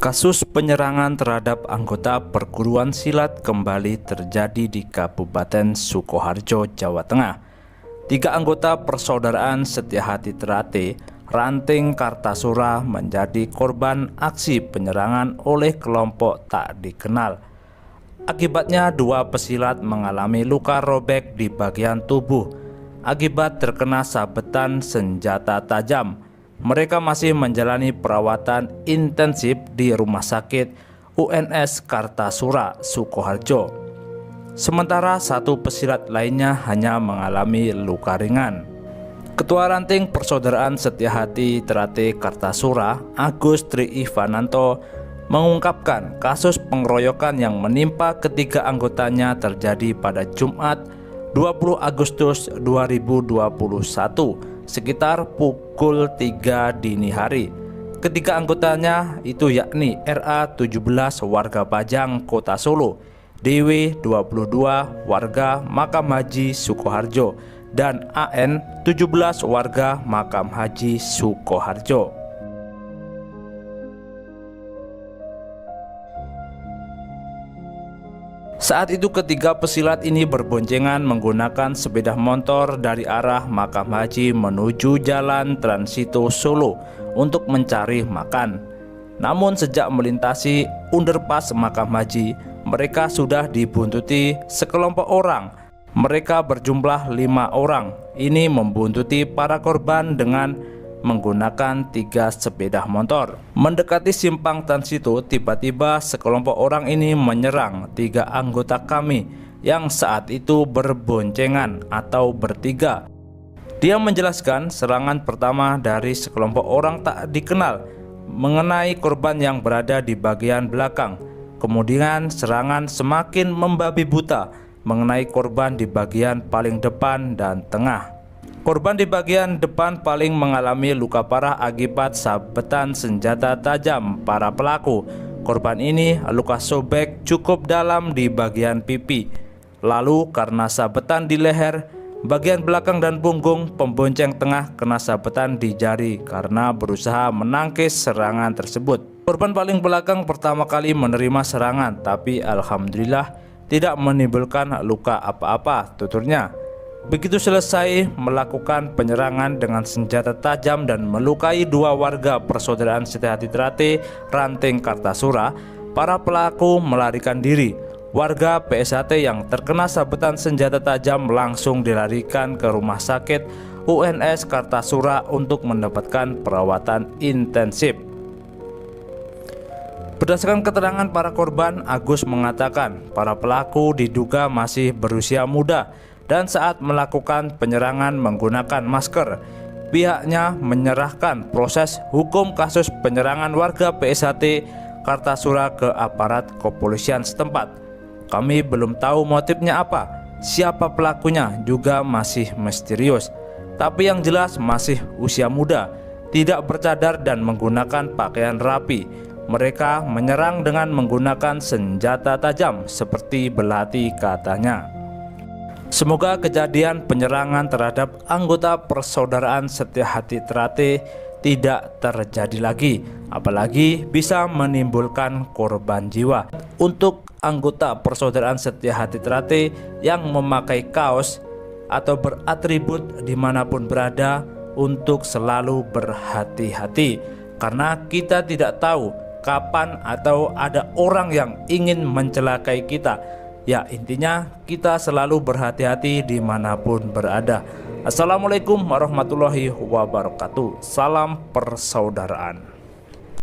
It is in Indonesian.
Kasus penyerangan terhadap anggota perguruan silat kembali terjadi di Kabupaten Sukoharjo, Jawa Tengah. 3 anggota persaudaraan Setiahati Trate, Ranting Kartasura menjadi korban aksi penyerangan oleh kelompok tak dikenal. Akibatnya 2 pesilat mengalami luka robek di bagian tubuh akibat terkena sabetan senjata tajam. Mereka masih menjalani perawatan intensif di Rumah Sakit UNS Kartasura, Sukoharjo. Sementara 1 pesilat lainnya hanya mengalami luka ringan. Ketua Ranting Persaudaraan Setiahati Trate Kartasura, Agus Tri Ivananto, mengungkapkan kasus pengeroyokan yang menimpa ketiga anggotanya terjadi pada Jumat 20 Agustus 2021 sekitar pukul 3 dini hari. Ketiga anggotanya itu yakni RA 17 warga Pajang Kota Solo, DW 22 warga Makam Haji Sukoharjo, dan AN 17 warga Makam Haji Sukoharjo. Saat itu ketiga pesilat ini berboncengan menggunakan sepeda motor dari arah Makam Haji menuju Jalan Transito Solo untuk mencari makan. Namun sejak melintasi underpass Makam Haji, mereka sudah dibuntuti sekelompok orang. Mereka berjumlah 5 orang. Ini membuntuti para korban dengan menggunakan 3 sepeda motor. Mendekati simpang Transito, tiba-tiba sekelompok orang ini menyerang 3 anggota kami yang saat itu berboncengan atau bertiga. Dia menjelaskan serangan pertama dari sekelompok orang tak dikenal mengenai korban yang berada di bagian belakang. Kemudian serangan semakin membabi buta mengenai korban di bagian paling depan dan tengah. Korban di bagian depan paling mengalami luka parah akibat sabetan senjata tajam para pelaku. Korban ini luka sobek cukup dalam di bagian pipi. Lalu karena sabetan di leher, bagian belakang dan punggung, pembonceng tengah kena sabetan di jari karena berusaha menangkis serangan tersebut. Korban paling belakang pertama kali menerima serangan, tapi alhamdulillah tidak menimbulkan luka apa-apa, tuturnya. Begitu selesai melakukan penyerangan dengan senjata tajam dan melukai 2 warga persaudaraan Setiahati Trate Ranting Kartasura, para pelaku melarikan diri. Warga PSHT yang terkena sabetan senjata tajam langsung dilarikan ke Rumah Sakit UNS Kartasura untuk mendapatkan perawatan intensif. Berdasarkan keterangan para korban, Agus mengatakan para pelaku diduga masih berusia muda dan saat melakukan penyerangan menggunakan masker. Pihaknya menyerahkan proses hukum kasus penyerangan warga PSHT Kartasura ke aparat kepolisian setempat. Kami belum tahu motifnya apa, siapa pelakunya juga masih misterius. Tapi yang jelas masih usia muda, tidak bercadar dan menggunakan pakaian rapi. Mereka menyerang dengan menggunakan senjata tajam seperti belati, katanya. Semoga kejadian penyerangan terhadap anggota persaudaraan Setiahati Trate tidak terjadi lagi, apalagi bisa menimbulkan korban jiwa. Untuk anggota persaudaraan Setiahati Trate yang memakai kaos atau beratribut dimanapun berada, untuk selalu berhati-hati, karena kita tidak tahu kapan atau ada orang yang ingin mencelakai kita. Ya, intinya kita selalu berhati-hati dimanapun berada. Assalamualaikum warahmatullahi wabarakatuh. Salam persaudaraan.